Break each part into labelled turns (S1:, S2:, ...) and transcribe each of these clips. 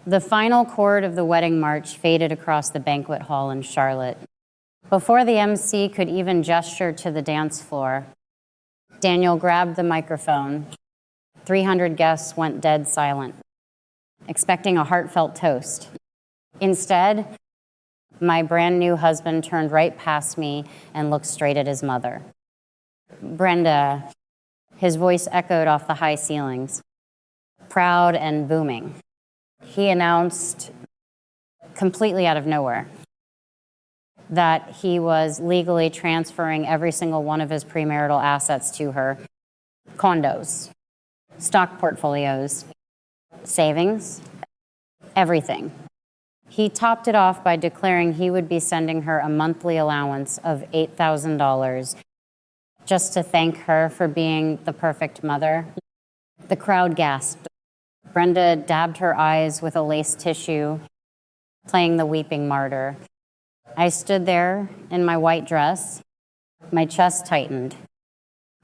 S1: The final chord of the wedding march faded across the banquet hall in Charlotte. Before the MC could even gesture to the dance floor, Daniel grabbed the microphone. 300 guests went dead silent, expecting a heartfelt toast. Instead, my brand new husband turned right past me and looked straight at his mother. Brenda, his voice echoed off the high ceilings, proud and booming. He announced, completely out of nowhere, that he was legally transferring every single one of his premarital assets to her. Condos, stock portfolios, savings, everything. He topped it off by declaring he would be sending her a monthly allowance of $8,000 just to thank her for being the perfect mother. The crowd gasped. Brenda dabbed her eyes with a lace tissue, playing the weeping martyr. I stood there in my white dress. My chest tightened,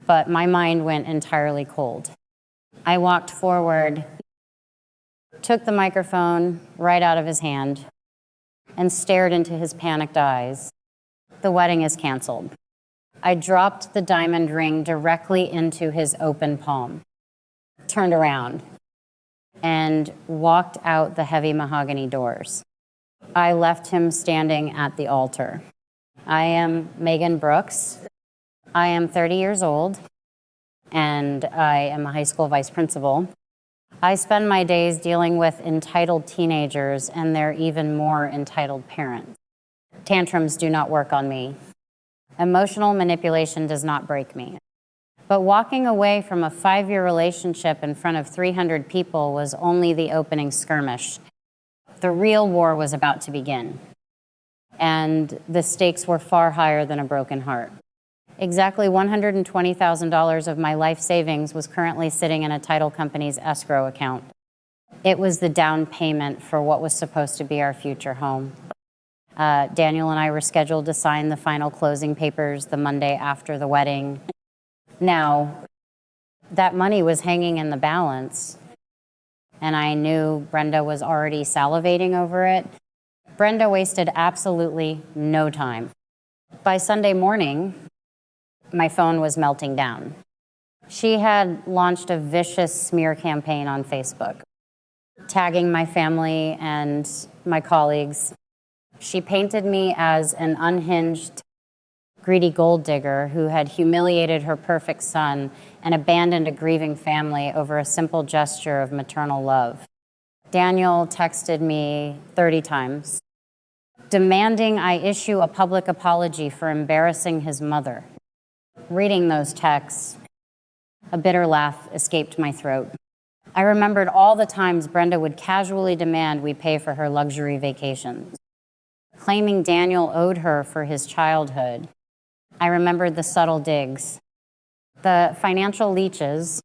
S1: but my mind went entirely cold. I walked forward, took the microphone right out of his hand, and stared into his panicked eyes. The wedding is canceled. I dropped the diamond ring directly into his open palm, turned around, and walked out the heavy mahogany doors. I left him standing at the altar. I am Megan Brooks. I am 30 years old, and I am a high school vice principal. I spend my days dealing with entitled teenagers and their even more entitled parents. Tantrums do not work on me. Emotional manipulation does not break me. But walking away from a 5-year relationship in front of 300 people was only the opening skirmish. The real war was about to begin, and the stakes were far higher than a broken heart. Exactly $120,000 of my life savings was currently sitting in a title company's escrow account. It was the down payment for what was supposed to be our future home. Daniel and I were scheduled to sign the final closing papers the Monday after the wedding. Now, that money was hanging in the balance, and I knew Brenda was already salivating over it. Brenda wasted absolutely no time. By Sunday morning, my phone was melting down. She had launched a vicious smear campaign on Facebook, tagging my family and my colleagues. She painted me as an unhinged, greedy gold digger who had humiliated her perfect son and abandoned a grieving family over a simple gesture of maternal love. Daniel texted me 30 times, demanding I issue a public apology for embarrassing his mother. Reading those texts, a bitter laugh escaped my throat. I remembered all the times Brenda would casually demand we pay for her luxury vacations, claiming Daniel owed her for his childhood. I remembered the subtle digs, the financial leeches,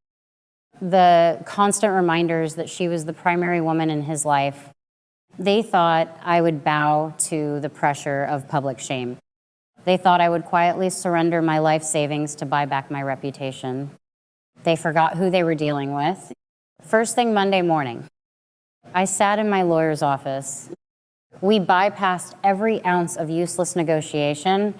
S1: the constant reminders that she was the primary woman in his life. They thought I would bow to the pressure of public shame. They thought I would quietly surrender my life savings to buy back my reputation. They forgot who they were dealing with. First thing Monday morning, I sat in my lawyer's office. We bypassed every ounce of useless negotiation.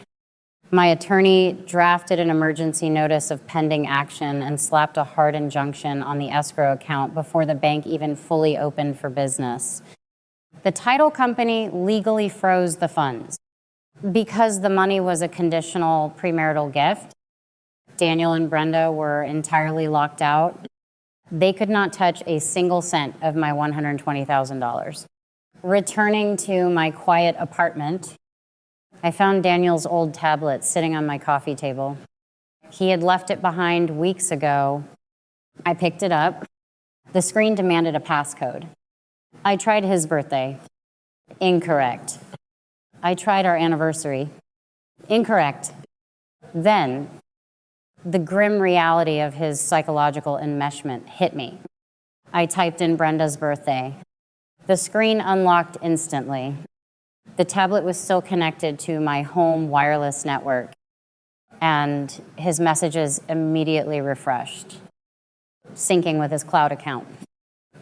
S1: My attorney drafted an emergency notice of pending action and slapped a hard injunction on the escrow account before the bank even fully opened for business. The title company legally froze the funds. Because the money was a conditional premarital gift, Daniel and Brenda were entirely locked out. They could not touch a single cent of my $120,000. Returning to my quiet apartment, I found Daniel's old tablet sitting on my coffee table. He had left it behind weeks ago. I picked it up. The screen demanded a passcode. I tried his birthday. Incorrect. I tried our anniversary. Incorrect. Then, the grim reality of his psychological enmeshment hit me. I typed in Brenda's birthday. The screen unlocked instantly. The tablet was still connected to my home wireless network, and his messages immediately refreshed, syncing with his cloud account.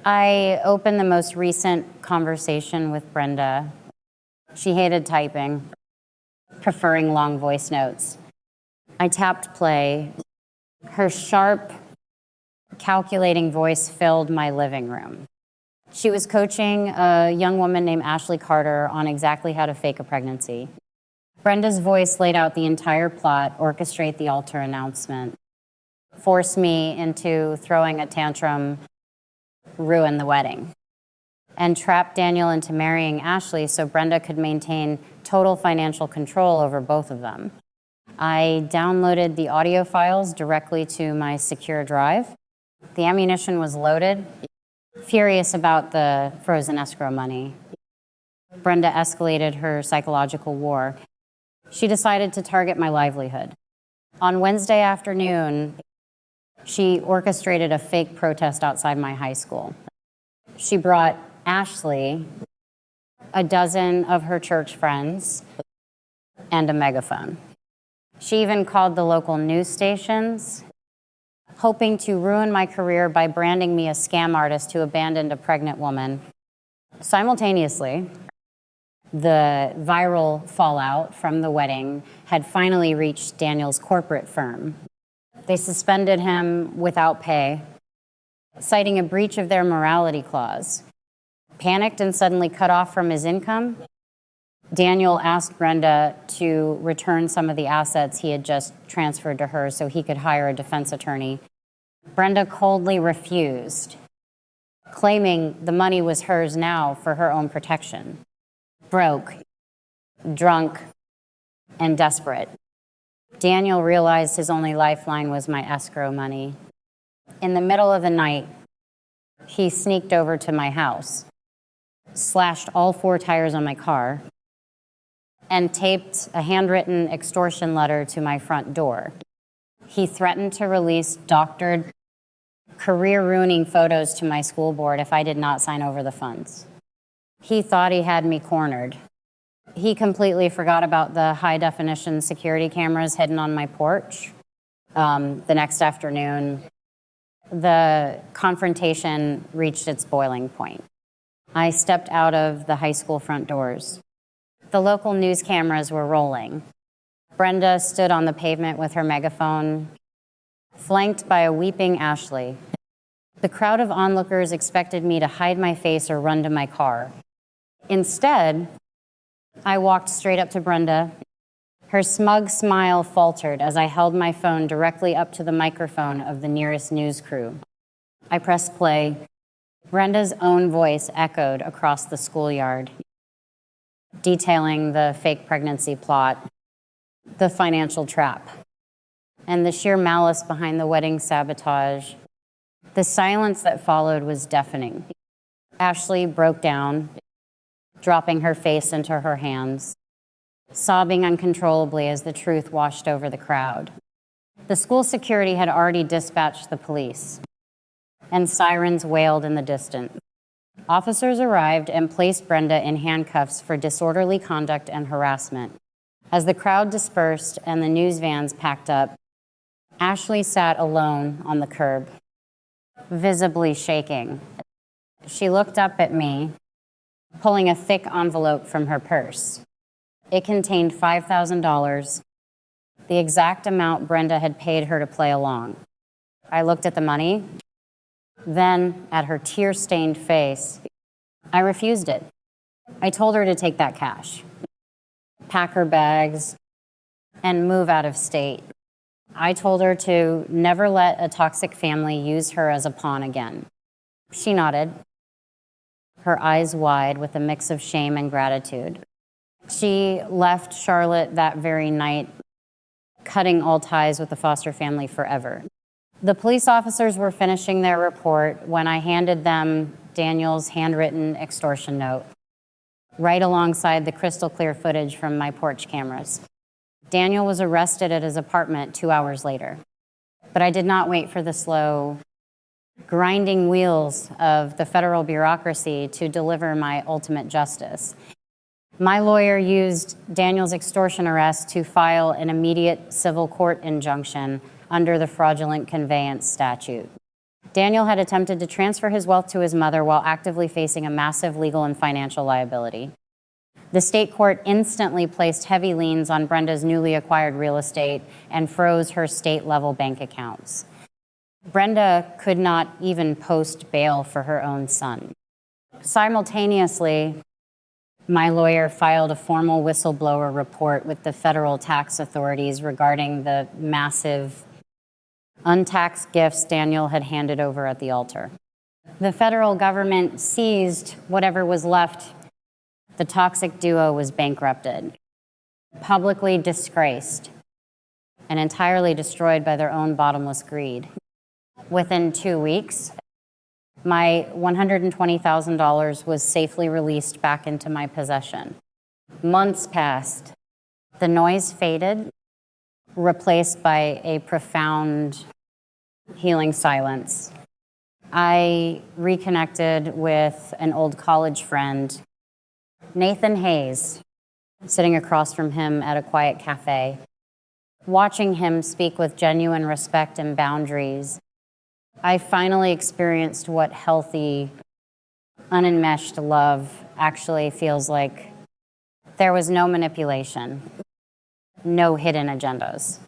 S1: I opened the most recent conversation with Brenda. She hated typing, preferring long voice notes. I tapped play. Her sharp, calculating voice filled my living room. She was coaching a young woman named Ashley Carter on exactly how to fake a pregnancy. Brenda's voice laid out the entire plot, orchestrate the altar announcement, force me into throwing a tantrum, ruin the wedding, and trap Daniel into marrying Ashley so Brenda could maintain total financial control over both of them. I downloaded the audio files directly to my secure drive. The ammunition was loaded. Furious about the frozen escrow money, Brenda escalated her psychological war. She decided to target my livelihood. On Wednesday afternoon, she orchestrated a fake protest outside my high school. She brought Ashley, a dozen of her church friends, and a megaphone. She even called the local news stations, hoping to ruin my career by branding me a scam artist who abandoned a pregnant woman. Simultaneously, the viral fallout from the wedding had finally reached Daniel's corporate firm. They suspended him without pay, citing a breach of their morality clause. Panicked and suddenly cut off from his income, Daniel asked Brenda to return some of the assets he had just transferred to her so he could hire a defense attorney. Brenda coldly refused, claiming the money was hers now for her own protection. Broke, drunk, and desperate, Daniel realized his only lifeline was my escrow money. In the middle of the night, he sneaked over to my house, slashed all 4 tires on my car, and taped a handwritten extortion letter to my front door. He threatened to release doctored, career-ruining photos to my school board if I did not sign over the funds. He thought he had me cornered. He completely forgot about the high-definition security cameras hidden on my porch. The next afternoon, the confrontation reached its boiling point. I stepped out of the high school front doors. The local news cameras were rolling. Brenda stood on the pavement with her megaphone, flanked by a weeping Ashley. The crowd of onlookers expected me to hide my face or run to my car. Instead, I walked straight up to Brenda. Her smug smile faltered as I held my phone directly up to the microphone of the nearest news crew. I pressed play. Brenda's own voice echoed across the schoolyard, detailing the fake pregnancy plot, the financial trap, and the sheer malice behind the wedding sabotage. The silence that followed was deafening. Ashley broke down, dropping her face into her hands, sobbing uncontrollably as the truth washed over the crowd. The school security had already dispatched the police, and sirens wailed in the distance. Officers arrived and placed Brenda in handcuffs for disorderly conduct and harassment. As the crowd dispersed and the news vans packed up, Ashley sat alone on the curb, visibly shaking. She looked up at me, pulling a thick envelope from her purse. It contained $5,000, the exact amount Brenda had paid her to play along. I looked at the money, then at her tear-stained face. I refused it. I told her to take that cash, pack her bags, and move out of state. I told her to never let a toxic family use her as a pawn again. She nodded, her eyes wide with a mix of shame and gratitude. She left Charlotte that very night, cutting all ties with the foster family forever. The police officers were finishing their report when I handed them Daniel's handwritten extortion note, right alongside the crystal clear footage from my porch cameras. Daniel was arrested at his apartment 2 hours later, but I did not wait for the slow, grinding wheels of the federal bureaucracy to deliver my ultimate justice. My lawyer used Daniel's extortion arrest to file an immediate civil court injunction under the fraudulent conveyance statute. Daniel had attempted to transfer his wealth to his mother while actively facing a massive legal and financial liability. The state court instantly placed heavy liens on Brenda's newly acquired real estate and froze her state-level bank accounts. Brenda could not even post bail for her own son. Simultaneously, my lawyer filed a formal whistleblower report with the federal tax authorities regarding the massive untaxed gifts Daniel had handed over at the altar. The federal government seized whatever was left. The toxic duo was bankrupted, publicly disgraced, and entirely destroyed by their own bottomless greed. Within 2 weeks, my $120,000 was safely released back into my possession. Months passed. The noise faded, replaced by a profound healing silence. I reconnected with an old college friend, Nathan Hayes, sitting across from him at a quiet cafe. Watching him speak with genuine respect and boundaries, I finally experienced what healthy, unenmeshed love actually feels like. There was no manipulation, no hidden agendas,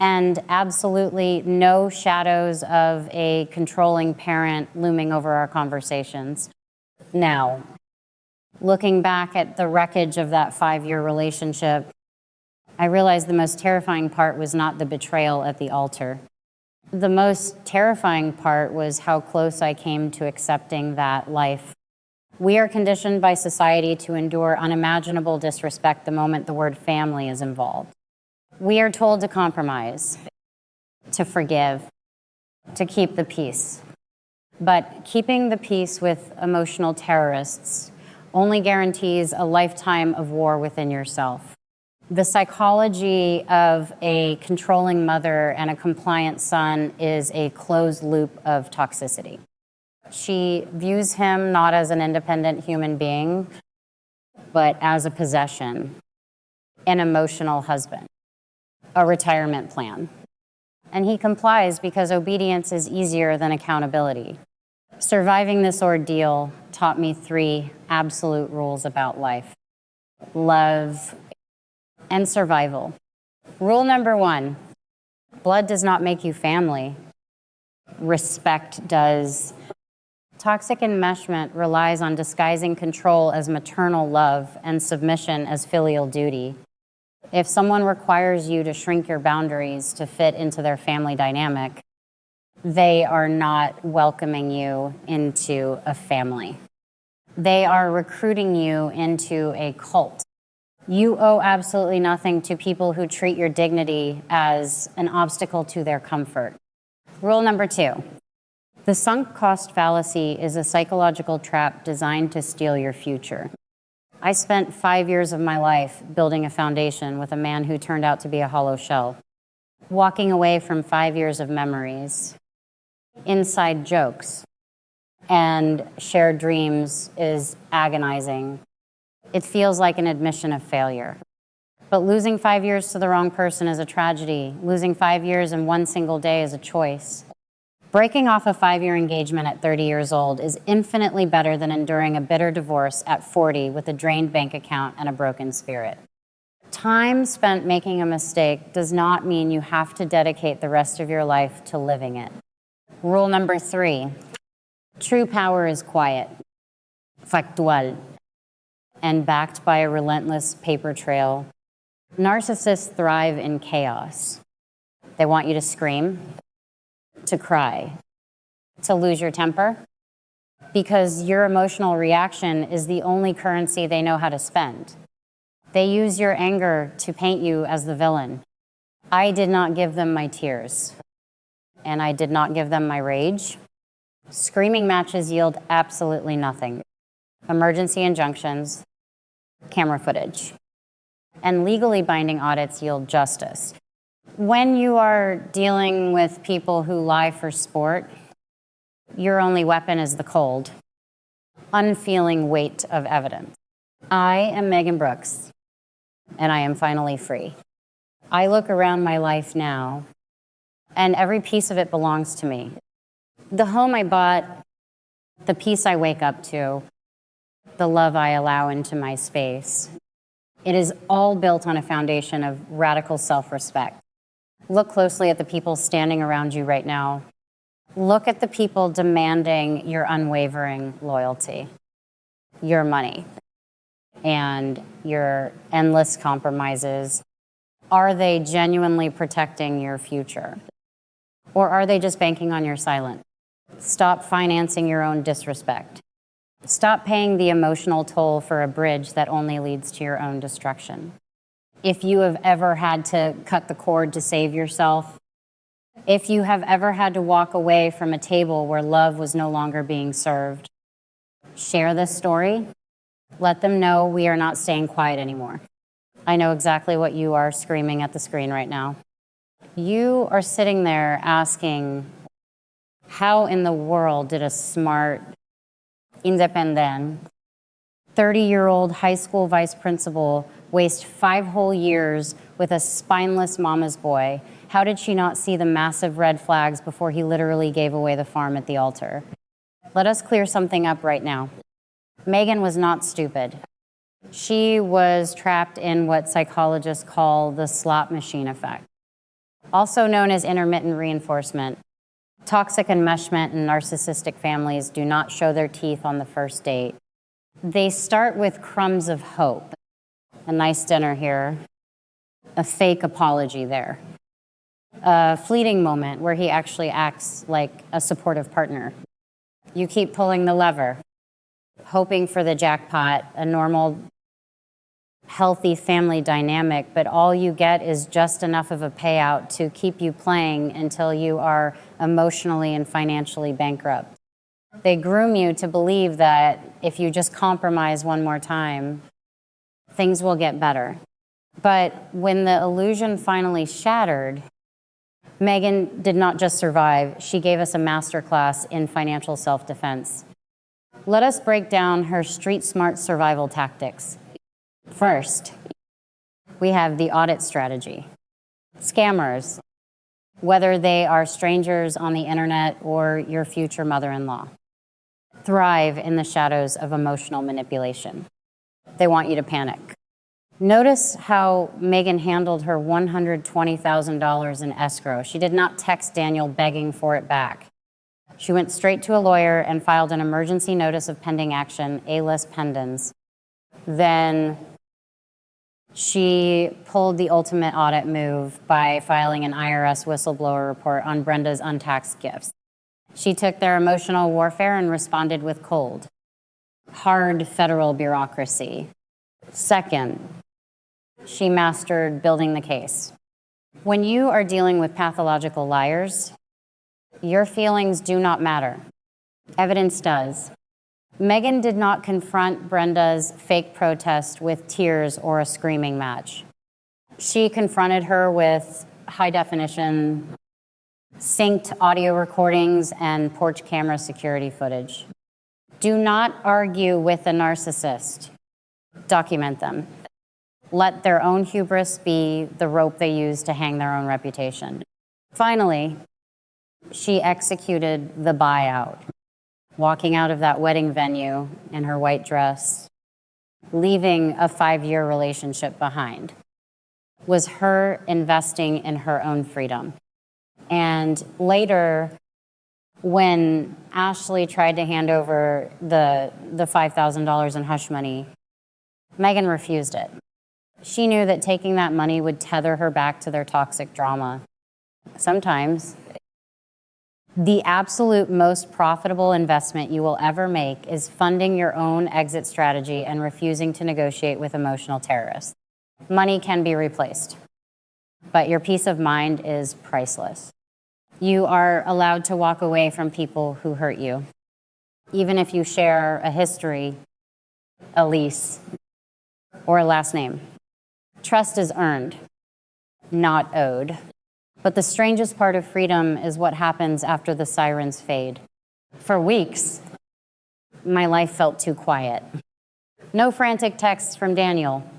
S1: and absolutely no shadows of a controlling parent looming over our conversations. Now, looking back at the wreckage of that 5-year relationship, I realized the most terrifying part was not the betrayal at the altar. The most terrifying part was how close I came to accepting that life. We are conditioned by society to endure unimaginable disrespect the moment the word family is involved. We are told to compromise, to forgive, to keep the peace. But keeping the peace with emotional terrorists only guarantees a lifetime of war within yourself. The psychology of a controlling mother and a compliant son is a closed loop of toxicity. She views him not as an independent human being, but as a possession, an emotional husband, a retirement plan. And he complies because obedience is easier than accountability. Surviving this ordeal taught me 3 absolute rules about life: love and survival. Rule number 1, blood does not make you family. Respect does. Toxic enmeshment relies on disguising control as maternal love and submission as filial duty. If someone requires you to shrink your boundaries to fit into their family dynamic, they are not welcoming you into a family. They are recruiting you into a cult. You owe absolutely nothing to people who treat your dignity as an obstacle to their comfort. Rule number 2, the sunk cost fallacy is a psychological trap designed to steal your future. I spent 5 years of my life building a foundation with a man who turned out to be a hollow shell. Walking away from 5 years of memories, inside jokes, and shared dreams is agonizing. It feels like an admission of failure. But losing 5 years to the wrong person is a tragedy. Losing 5 years in one single day is a choice. Breaking off a 5-year engagement at 30 years old is infinitely better than enduring a bitter divorce at 40 with a drained bank account and a broken spirit. Time spent making a mistake does not mean you have to dedicate the rest of your life to living it. Rule number 3, true power is quiet, factual, and backed by a relentless paper trail. Narcissists thrive in chaos. They want you to scream, to cry, to lose your temper, because your emotional reaction is the only currency they know how to spend. They use your anger to paint you as the villain. I did not give them my tears, and I did not give them my rage. Screaming matches yield absolutely nothing. Emergency injunctions, camera footage, and legally binding audits yield justice. When you are dealing with people who lie for sport, your only weapon is the cold, unfeeling weight of evidence. I am Megan Brooks, and I am finally free. I look around my life now, and every piece of it belongs to me. The home I bought, the peace I wake up to, the love I allow into my space. It is all built on a foundation of radical self-respect. Look closely at the people standing around you right now. Look at the people demanding your unwavering loyalty, your money, and your endless compromises. Are they genuinely protecting your future? Or are they just banking on your silence? Stop financing your own disrespect. Stop paying the emotional toll for a bridge that only leads to your own destruction. If you have ever had to cut the cord to save yourself, if you have ever had to walk away from a table where love was no longer being served, share this story. Let them know we are not staying quiet anymore. I know exactly what you are screaming at the screen right now. You are sitting there asking, how in the world did a smart, independent, 30-year-old high school vice principal waste 5 whole years with a spineless mama's boy? How did she not see the massive red flags before he literally gave away the farm at the altar? Let us clear something up right now. Megan was not stupid. She was trapped in what psychologists call the slot machine effect, also known as intermittent reinforcement. Toxic enmeshment in narcissistic families do not show their teeth on the first date. They start with crumbs of hope. A nice dinner here, a fake apology there, a fleeting moment where he actually acts like a supportive partner. You keep pulling the lever, hoping for the jackpot, a normal, healthy family dynamic, but all you get is just enough of a payout to keep you playing until you are emotionally and financially bankrupt. They groom you to believe that if you just compromise one more time, things will get better. But when the illusion finally shattered, Megan did not just survive, she gave us a masterclass in financial self-defense. Let us break down her street-smart survival tactics. First, we have the audit strategy. Scammers, whether they are strangers on the internet or your future mother-in-law, thrive in the shadows of emotional manipulation. They want you to panic. Notice how Megan handled her $120,000 in escrow. She did not text Daniel begging for it back. She went straight to a lawyer and filed an emergency notice of pending action, alias pendens. Then she pulled the ultimate audit move by filing an IRS whistleblower report on Brenda's untaxed gifts. She took their emotional warfare and responded with cold, hard federal bureaucracy. Second, she mastered building the case. When you are dealing with pathological liars, your feelings do not matter. Evidence does. Megan did not confront Brenda's fake protest with tears or a screaming match. She confronted her with high-definition, synced audio recordings and porch camera security footage. Do not argue with a narcissist. Document them. Let their own hubris be the rope they use to hang their own reputation. Finally, she executed the buyout, walking out of that wedding venue in her white dress, leaving a 5-year relationship behind, was her investing in her own freedom. And later, when Ashley tried to hand over the $5,000 in hush money, Megan refused it. She knew that taking that money would tether her back to their toxic drama. Sometimes, the absolute most profitable investment you will ever make is funding your own exit strategy and refusing to negotiate with emotional terrorists. Money can be replaced, but your peace of mind is priceless. You are allowed to walk away from people who hurt you, even if you share a history, a lease, or a last name. Trust is earned, not owed. But the strangest part of freedom is what happens after the sirens fade. For weeks, my life felt too quiet. No frantic texts from Daniel.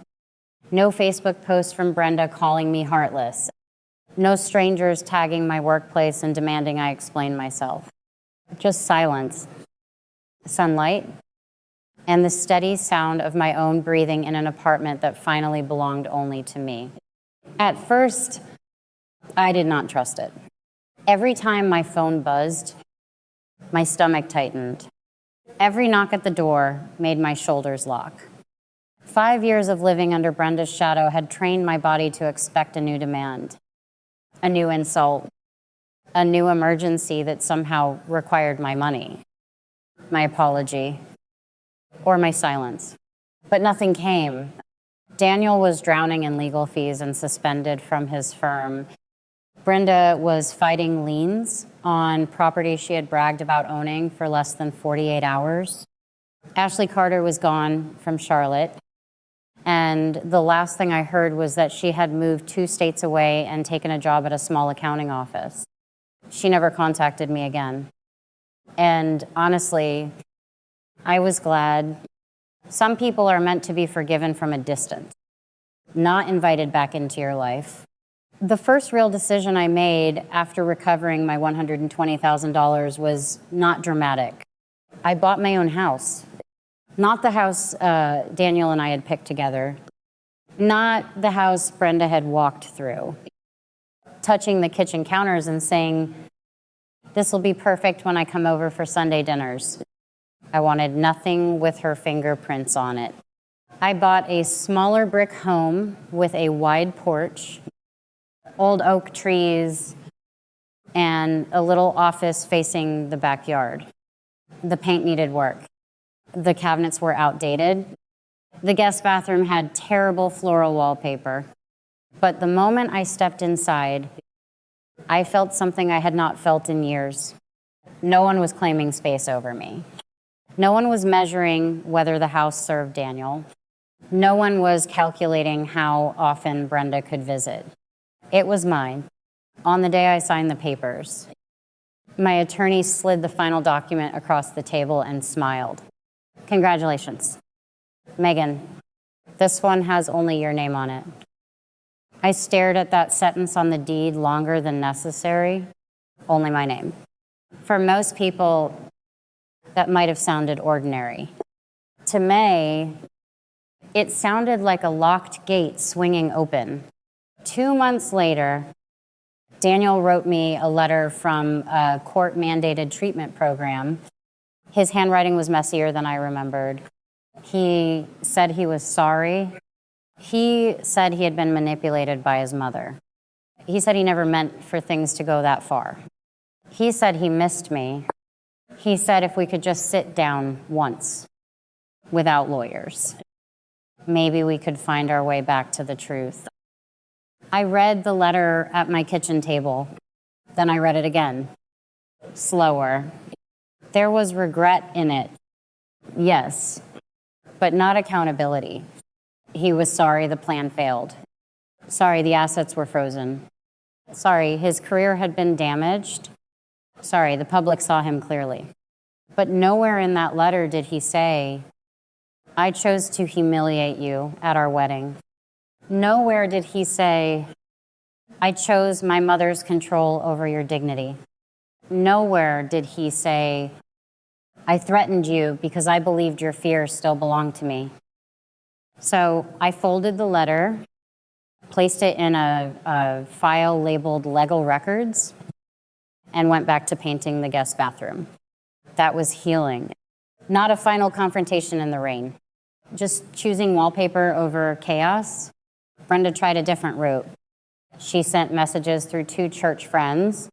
S1: No Facebook posts from Brenda calling me heartless. No strangers tagging my workplace and demanding I explain myself. just silence, sunlight, and the steady sound of my own breathing in an apartment that finally belonged only to me. At first, I did not trust it. Every time my phone buzzed, my stomach tightened. Every knock at the door made my shoulders lock. 5 years of living under Brenda's shadow had trained my body to expect a new demand, a new insult, a new emergency that somehow required my money, my apology, or my silence. But nothing came. Daniel was drowning in legal fees and suspended from his firm. Brenda was fighting liens on property she had bragged about owning for less than 48 hours. Ashley Carter was gone from Charlotte, and the last thing I heard was that she had moved 2 states away and taken a job at a small accounting office. She never contacted me again. And honestly, I was glad. Some people are meant to be forgiven from a distance, not invited back into your life. The first real decision I made after recovering my $120,000 was not dramatic. I bought my own house. Not the house Daniel and I had picked together. Not the house Brenda had walked through. Touching the kitchen counters and saying, "This will be perfect when I come over for Sunday dinners." I wanted nothing with her fingerprints on it. I bought a smaller brick home with a wide porch, old oak trees, and a little office facing the backyard. The paint needed work. The cabinets were outdated. The guest bathroom had terrible floral wallpaper. But the moment I stepped inside, I felt something I had not felt in years. No one was claiming space over me. No one was measuring whether the house served Daniel. No one was calculating how often Brenda could visit. It was mine, on the day I signed the papers. My attorney slid the final document across the table and smiled. "Congratulations. Megan, this one has only your name on it." I stared at that sentence on the deed longer than necessary. Only my name. For most people, that might have sounded ordinary. To May, it sounded like a locked gate swinging open. 2 months later, Daniel wrote me a letter from a court-mandated treatment program. His handwriting was messier than I remembered. He said he was sorry. He said he had been manipulated by his mother. He said he never meant for things to go that far. He said he missed me. He said if we could just sit down once, without lawyers, maybe we could find our way back to the truth. I read the letter at my kitchen table. Then I read it again, slower. There was regret in it, yes, but not accountability. He was sorry the plan failed. Sorry the assets were frozen. Sorry his career had been damaged. Sorry the public saw him clearly. But nowhere in that letter did he say, "I chose to humiliate you at our wedding." Nowhere did he say, "I chose my mother's control over your dignity." Nowhere did he say, "I threatened you because I believed your fears still belonged to me." So I folded the letter, placed it in a file labeled legal records, and went back to painting the guest bathroom. That was healing. Not a final confrontation in the rain. Just choosing wallpaper over chaos. Brenda tried a different route. She sent messages through 2 church friends,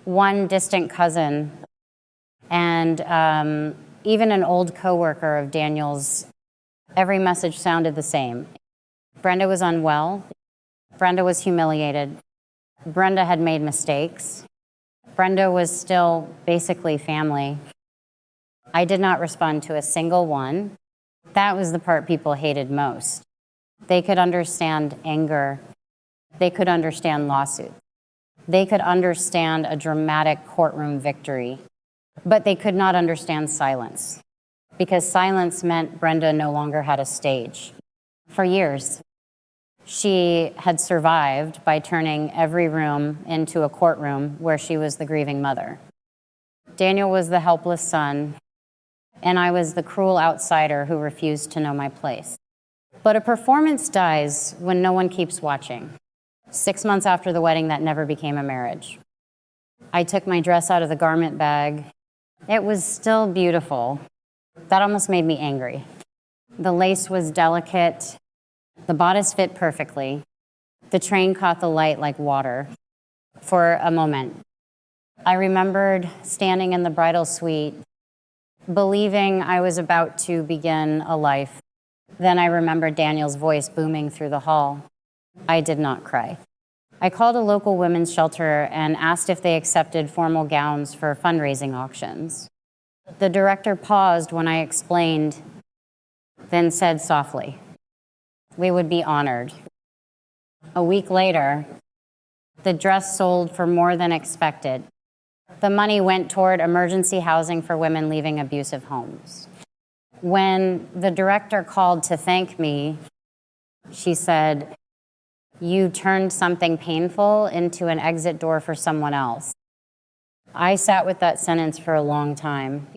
S1: 1 distant cousin, and even an old coworker of Daniel's. Every message sounded the same. Brenda was unwell. Brenda was humiliated. Brenda had made mistakes. Brenda was still basically family. I did not respond to a single one. That was the part people hated most. They could understand anger. They could understand lawsuits. They could understand a dramatic courtroom victory. But they could not understand silence, because silence meant Brenda no longer had a stage. For years, she had survived by turning every room into a courtroom where she was the grieving mother. Daniel was the helpless son, and I was the cruel outsider who refused to know my place. But a performance dies when no one keeps watching. 6 months after the wedding, that never became a marriage. I took my dress out of the garment bag. It was still beautiful. That almost made me angry. The lace was delicate. The bodice fit perfectly. The train caught the light like water. For a moment, I remembered standing in the bridal suite, believing I was about to begin a life. Then I remembered Daniel's voice booming through the hall. I did not cry. I called a local women's shelter and asked if they accepted formal gowns for fundraising auctions. The director paused when I explained, then said softly, "We would be honored." A week later, the dress sold for more than expected. The money went toward emergency housing for women leaving abusive homes. When the director called to thank me, she said, "You turned something painful into an exit door for someone else." I sat with that sentence for a long time.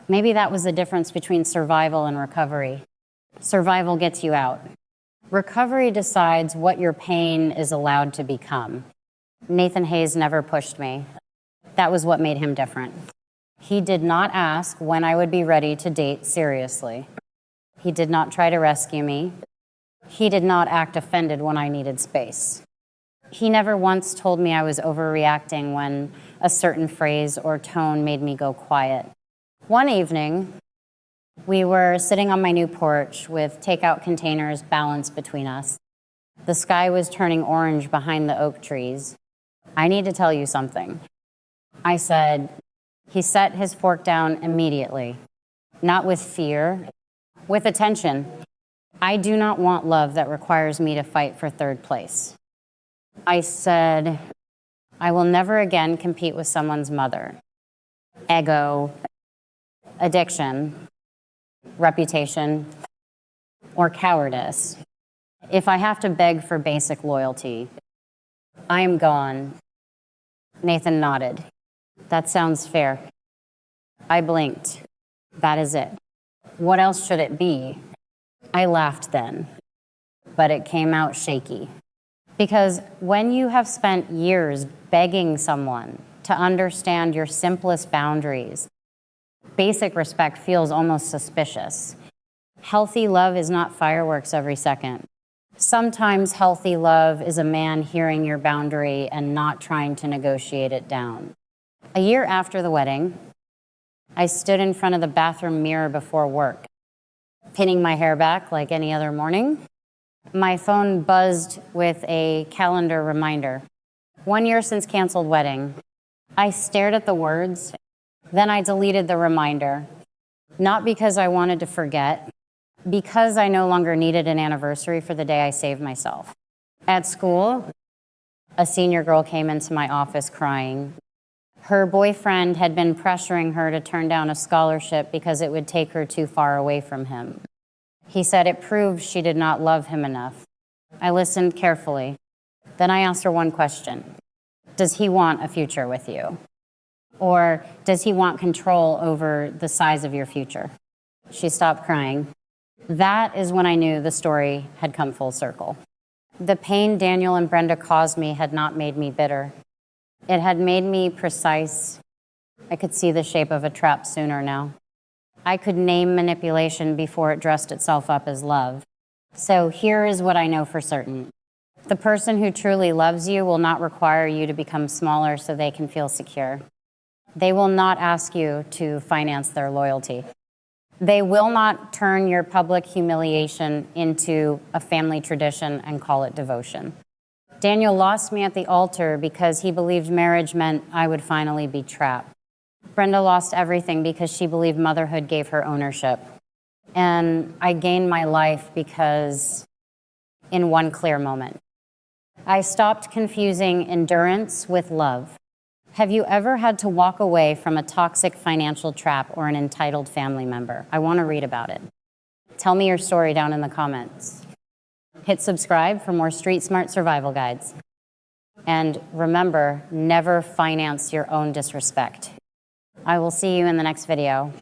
S1: Maybe that was the difference between survival and recovery. Survival gets you out. Recovery decides what your pain is allowed to become. Nathan Hayes never pushed me. That was what made him different. He did not ask when I would be ready to date seriously. He did not try to rescue me. He did not act offended when I needed space. He never once told me I was overreacting when a certain phrase or tone made me go quiet. One evening, we were sitting on my new porch with takeout containers balanced between us. The sky was turning orange behind the oak trees. "I need to tell you something," I said. He set his fork down immediately, not with fear, with attention. "I do not want love that requires me to fight for third place." I said, "I will never again compete with someone's mother, ego, addiction, reputation, or cowardice. If I have to beg for basic loyalty, I am gone." Nathan nodded. "That sounds fair." I blinked. "That is it. What else should it be?" I laughed then, but it came out shaky. Because when you have spent years begging someone to understand your simplest boundaries, basic respect feels almost suspicious. Healthy love is not fireworks every second. Sometimes healthy love is a man hearing your boundary and not trying to negotiate it down. A year after the wedding, I stood in front of the bathroom mirror before work, pinning my hair back like any other morning. My phone buzzed with a calendar reminder. 1 year since canceled wedding. I stared at the words, then I deleted the reminder. Not because I wanted to forget, because I no longer needed an anniversary for the day I saved myself. At school, a senior girl came into my office crying. Her boyfriend had been pressuring her to turn down a scholarship because it would take her too far away from him. He said it proved she did not love him enough. I listened carefully. Then I asked her one question. Does he want a future with you? Or does he want control over the size of your future? She stopped crying. That is when I knew the story had come full circle. The pain Daniel and Brenda caused me had not made me bitter. It had made me precise. I could see the shape of a trap sooner now. I could name manipulation before it dressed itself up as love. So here is what I know for certain. The person who truly loves you will not require you to become smaller so they can feel secure. They will not ask you to finance their loyalty. They will not turn your public humiliation into a family tradition and call it devotion. Daniel lost me at the altar because he believed marriage meant I would finally be trapped. Brenda lost everything because she believed motherhood gave her ownership. And I gained my life because in one clear moment, I stopped confusing endurance with love. Have you ever had to walk away from a toxic financial trap or an entitled family member? I want to read about it. Tell me your story down in the comments. Hit subscribe for more street smart survival guides. And remember, never finance your own disrespect. I will see you in the next video.